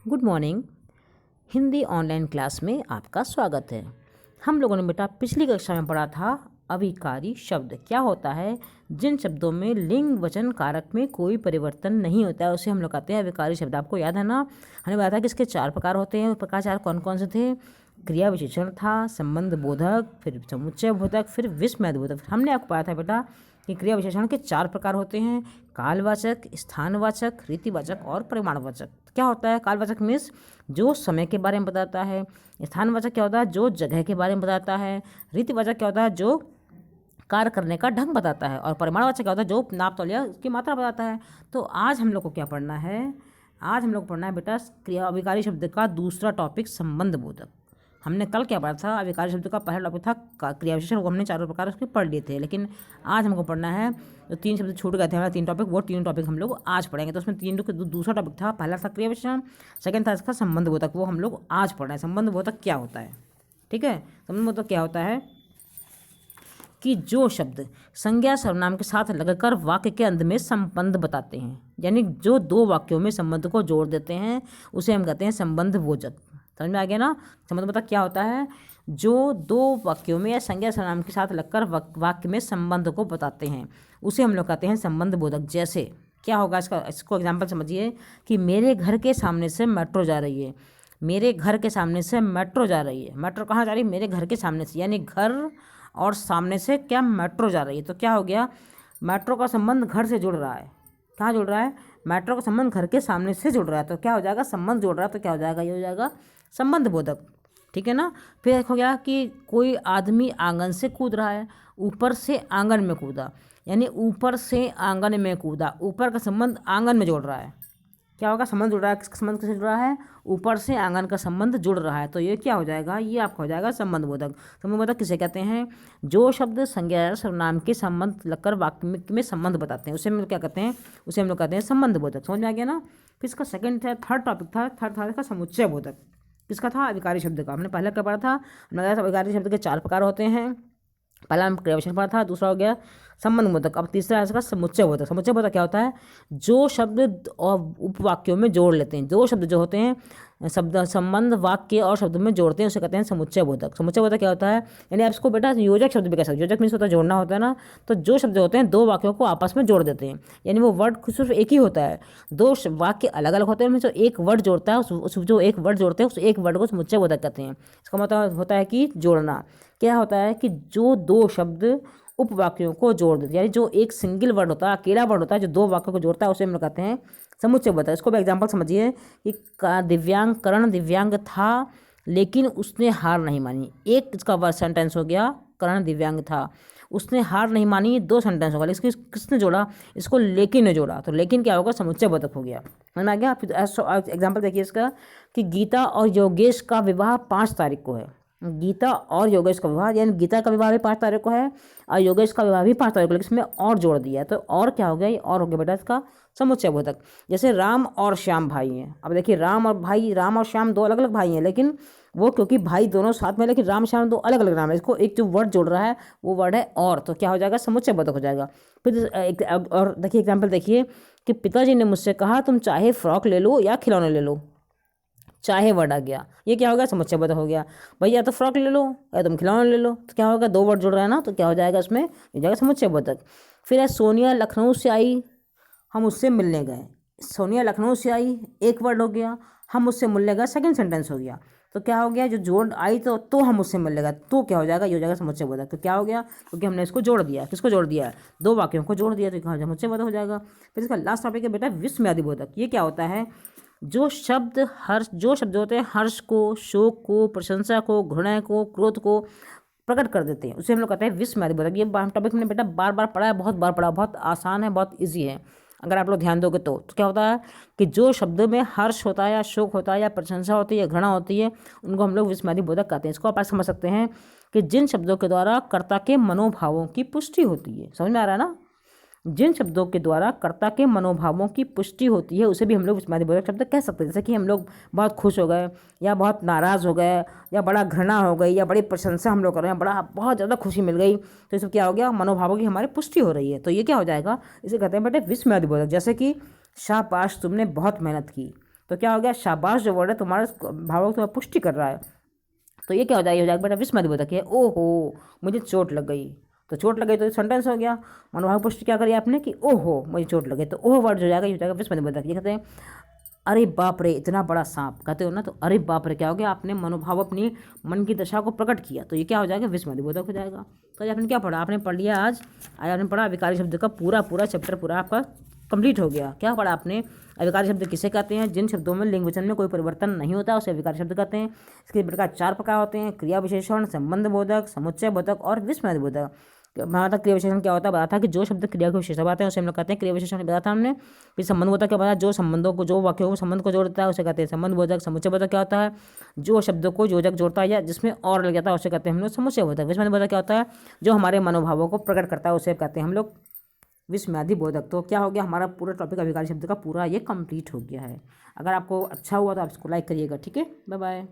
Good morning. Hindi online class में आपका स्वागत है। हम लोगों ने बेटा पिछली कक्षा में पढ़ा था अविकारी शब्द क्या होता है। जिन शब्दों में लिंग वचन कारक में कोई परिवर्तन नहीं होता है उसे हम लोग कहते हैं अविकारी शब्द। आपको याद है ना, हमने बताया था कि इसके 4 प्रकार होते हैं। प्रकार 4 कौन कौन से थे? क्रिया विशेषण था, संबंध बोधक, फिर समुच्चय बोधक, फिर विस्मय बोधक। हमने आपको बताया था बेटा कि क्रिया विशेषण के 4 प्रकार होते हैं, कालवाचक, स्थानवाचक, रीतिवाचक और परिमाणवाचक। क्या होता है? कालवाचक मीन्स जो समय के बारे में बताता है। स्थानवाचक क्या होता है? जो जगह के बारे में बताता है। रीतिवाचक क्या होता है? जो कार्य करने का ढंग बताता है। और परिमाणवाचक क्या होता है? जो नाप तौलिया की मात्रा बताता है। तो आज हम लोग को क्या पढ़ना है? आज हम लोग को पढ़ना है बेटा क्रिया अविकारी शब्द का दूसरा टॉपिक संबंध बोधक। हमने कल क्या पढ़ा था? अविकारी शब्द का पहला टॉपिक था क्रिया विशेषण, वो हमने 4 प्रकार उसके पढ़ लिए थे। लेकिन आज हमको पढ़ना है जो 3 शब्द छूट गए थे हमारे 3 टॉपिक, वो 3 टॉपिक हम लोग आज पढ़ेंगे। तो उसमें 3 दूसरा टॉपिक था, पहला था क्रिया विशेषण, सेकंड था इसका संबंध बोधक, वो हम लोग आज पढ़ रहे हैं। संबंध बोधक क्या होता है? ठीक है, संबंध बोधक क्या होता है कि जो शब्द संज्ञा सर्वनाम के साथ लगकर वाक्य के अंत में संबंध बताते हैं, यानी जो 2 वाक्यों में संबंध को जोड़ देते हैं, उसे हम कहते हैं संबंध बोधक। समझ में आ गया ना? संबंध बोधक क्या होता है? जो 2 वाक्यों में या संज्ञा सर्वनाम के साथ लगकर वाक्य में संबंध को बताते हैं, उसे हम लोग कहते हैं संबंध बोधक। जैसे क्या होगा इसको एग्जाम्पल समझिए कि मेरे घर के सामने से मेट्रो जा रही है। मेरे घर के सामने से मेट्रो जा रही है। मेट्रो कहाँ जा रही है? मेरे घर के सामने से, यानी घर और सामने से क्या मेट्रो जा रही है। तो क्या हो गया? मेट्रो का संबंध घर से जुड़ रहा है। कहाँ जुड़ रहा है? मेट्रो का संबंध घर के सामने से जुड़ रहा है। तो क्या हो जाएगा? संबंध जुड़ रहा है, तो क्या हो जाएगा? ये हो जाएगा संबंध बोधक। ठीक है ना? फिर हो गया कि कोई आदमी आंगन से कूद रहा है, ऊपर से आंगन में कूदा, यानी ऊपर से आंगन में कूदा। ऊपर का संबंध आंगन में जोड़ रहा है। क्या होगा? संबंध जुड़ रहा है। किसका संबंध किससे जुड़ रहा है? ऊपर से आंगन का संबंध जुड़ रहा है। तो ये क्या हो जाएगा? ये आपका हो जाएगा संबंध बोधक। संबंध बोधक किसे कहते हैं? जो शब्द संज्ञा सर्वनाम के संबंध लगकर वाक्य में संबंध बताते हैं, उसे हम लोग क्या कहते हैं? उसे हम लोग कहते हैं संबंध बोधक। समझ में आ गया ना? फिर इसका थर्ड टॉपिक था, थर्ड था इसका समुच्चय बोधक। किसका था? अविकारी शब्द का। हमने पहले क्या पढ़ा था? हमने बताया था अविकारी शब्द के 4 प्रकार होते हैं। पहला हम क्रिया विशेषण पढ़ा था, दूसरा हो गया संबंध बोधक। अब तीसरा है इसका समुच्चय बोधक। समुच्चय बोधक क्या होता है? जो शब्द और उपवाक्यों में जोड़ लेते हैं, 2 शब्द जो होते हैं शब्द संबंध वाक्य और शब्द में जोड़ते हैं, उसे कहते हैं समुच्चय बोधक। समुच्चय बोधक क्या होता है? यानी आप इसको बेटा योजक शब्द भी कह सकते हैं। योजक मीन्स होता है जोड़ना होता है ना। तो जो शब्द होते हैं 2 वाक्यों को आपस में जोड़ देते हैं, यानी वो वर्ड सिर्फ एक ही होता है। 2 वाक्य अलग अलग होते हैं, उनमें जो एक वर्ड जोड़ता है जो एक वर्ड जोड़ते हैं उस एक वर्ड को समुच्चय बोधक कहते हैं। इसका मतलब होता है कि जोड़ना। क्या होता है कि जो 2 शब्द उपवाक्यों को जोड़ देते हैं, यानी जो एक सिंगल वर्ड होता है, अकेला वर्ड होता है जो 2 वाक्यों को जोड़ता है, उसे हम लोग कहते हैं समुच्चय बोधक। इसको भी एग्जाम्पल समझिए कि कर्ण दिव्यांग था लेकिन उसने हार नहीं मानी। एक इसका सेंटेंस हो गया कर्ण दिव्यांग था, उसने हार नहीं मानी, 2 सेंटेंस होगा। इसको किसने जोड़ा? इसको लेकिन ने जोड़ा, तो लेकिन क्या होगा? समुच्चय बोधक हो गया। समझ में आ गया? फिर एग्जाम्पल देखिए इसका कि गीता और योगेश का विवाह 5 तारीख को है। गीता और योगेश का विवाह, यानी गीता का विवाह भी 5 तारीख को है और योगेश का विवाह भी 5 तारीख को, लेकिन इसमें और जोड़ दिया है। तो और क्या हो गया? ये और हो गया बेटा इसका समुच्चय बोधक। जैसे राम और श्याम भाई हैं। अब देखिए राम और श्याम 2 अलग अलग भाई हैं, लेकिन वो क्योंकि भाई दोनों साथ में, लेकिन राम श्याम 2 अलग अलग नाम है। इसको एक जो वर्ड जोड़ रहा है वो वर्ड है और, तो क्या हो जाएगा? समुच्चय बोधक हो जाएगा। फिर और देखिए एग्जाम्पल देखिए कि पिताजी ने मुझसे कहा तुम चाहे फ्रॉक ले लो या खिलौने ले लो। चाहे वर्ड आ गया, ये क्या होगा? समुच्चय बोधक हो गया। भैया तो फ्रॉक ले लो या तुम खिलौने ले लो, तो क्या होगा? 2 वर्ड जुड़ रहा है ना, तो क्या हो जाएगा? इसमें हो जाएगा समुच्चय बोधक। फिर है सोनिया लखनऊ से आई, हम उससे मिलने गए। सोनिया लखनऊ से आई एक वर्ड हो गया, हम उससे मिलने गए सेकंड सेंटेंस हो गया। तो क्या हो गया? जो जोड़ आई तो हम उससे मिलने गए, तो क्या हो जाएगा? ये हो जाएगा समुच्चय बोधक। तो क्या हो गया? क्योंकि हमने इसको जोड़ दिया। किसको जोड़ दिया? 2 वाक्यों को जोड़ दिया, तो क्या समुच्चय बोधक हो जाएगा। फिर इसका लास्ट टॉपिक है बेटा विस्मयादि बोधक। ये क्या होता है? जो शब्द होते हैं हर्ष को, शोक को, प्रशंसा को, घृणा को, क्रोध को प्रकट कर देते हैं, उसे हम लोग कहते हैं विस्मयादि बोधक। ये टॉपिक हमने बेटा बार बार पढ़ा है, बहुत बार पढ़ा, बहुत आसान है, बहुत ईजी है। अगर आप लोग ध्यान दोगे तो क्या होता है कि जो शब्द में हर्ष होता है या शोक होता है या प्रशंसा होती है या घृणा होती है, उनको हम लोग विस्मयादि बोधक कहते हैं। इसको आप समझ सकते हैं कि जिन शब्दों के द्वारा कर्ता के मनोभावों की पुष्टि होती है। समझ में आ रहा है ना? जिन शब्दों के द्वारा कर्ता के मनोभावों की पुष्टि होती है उसे भी हम लोग विस्मयादि बोधक शब्द कह सकते हैं। जैसे कि हम लोग बहुत खुश हो गए या बहुत नाराज़ हो गए या बड़ा घृणा हो गई या बड़ी प्रशंसा हम लोग कर रहे हैं, बहुत ज़्यादा खुशी मिल गई, तो इसमें क्या हो गया? मनोभावों की हमारी पुष्टि हो रही है। तो ये क्या हो जाएगा? इसे कहते हैं बेटे विस्मयादि बोधक। जैसे कि शाबाश तुमने बहुत मेहनत की, तो क्या हो गया, शाबाश जो वर्ड है तुम्हारे भावों की तुम्हें पुष्टि कर रहा है। तो ये क्या हो जाएगा, ये हो जाएगा बेटा विस्मयादिबोधक है। ओहो मुझे चोट लग गई, तो चोट लग गई तो सेंटेंस हो गया। मनोभाव पुष्टि क्या करी आपने कि ओहो मुझे चोट लग गई, तो ओह वर्ड जो जाएगा ये हो जाएगा विस्मयादिबोधक। ये कहते हैं अरे बाप रे इतना बड़ा सांप, कहते हो ना, तो अरे बाप रे क्या हो गया, आपने मनोभाव अपनी मन की दशा को प्रकट किया, तो ये क्या हो जाएगा, विस्मयादिबोधक हो जाएगा। तो आज आपने क्या पढ़ा, आपने पढ़ लिया आज आपने पढ़ा अविकारी शब्द का पूरा चैप्टर पूरा आपका कंप्लीट हो गया। क्या पढ़ा आपने, अविकारी शब्द किसे कहते हैं, जिन शब्दों में लिंग वचन में कोई परिवर्तन नहीं होता उसे अविकारी शब्द कहते हैं। इसके प्रकार 4 प्रकार होते हैं, क्रिया विशेषण, संबंध बोधक, समुच्चय बोधक और विस्मयादिबोधक। हमारा क्रिया विशेषण क्या होता है, बताया था कि जो शब्द क्रिया के विशेषण आते हैं उसे हम लोग कहते हैं क्रिया विशेषण, बताया था हमने। फिर संबंध बोधक क्या बताया, जो संबंधों को, जो वाक्यों को संबंध को जोड़ता है उसे कहते हैं संबंध बोधक। समुच्चय बोधक क्या होता है, जो शब्दों को योजक जोड़ता है या जिसमें और लग जाता है उसे कहते हैं हम लोग समुच्चय बोधक। विस्मयादिबोधक क्या होता है, जो हमारे मनोभावों को प्रकट करता है उसे कहते हैं हम लोग विस्मयादिबोधक। तो क्या हो गया, हमारा पूरा टॉपिक अविकारी शब्द का पूरा ये कंप्लीट हो गया है। अगर आपको अच्छा हुआ तो आप इसको लाइक करिएगा, ठीक है, बाय बाय।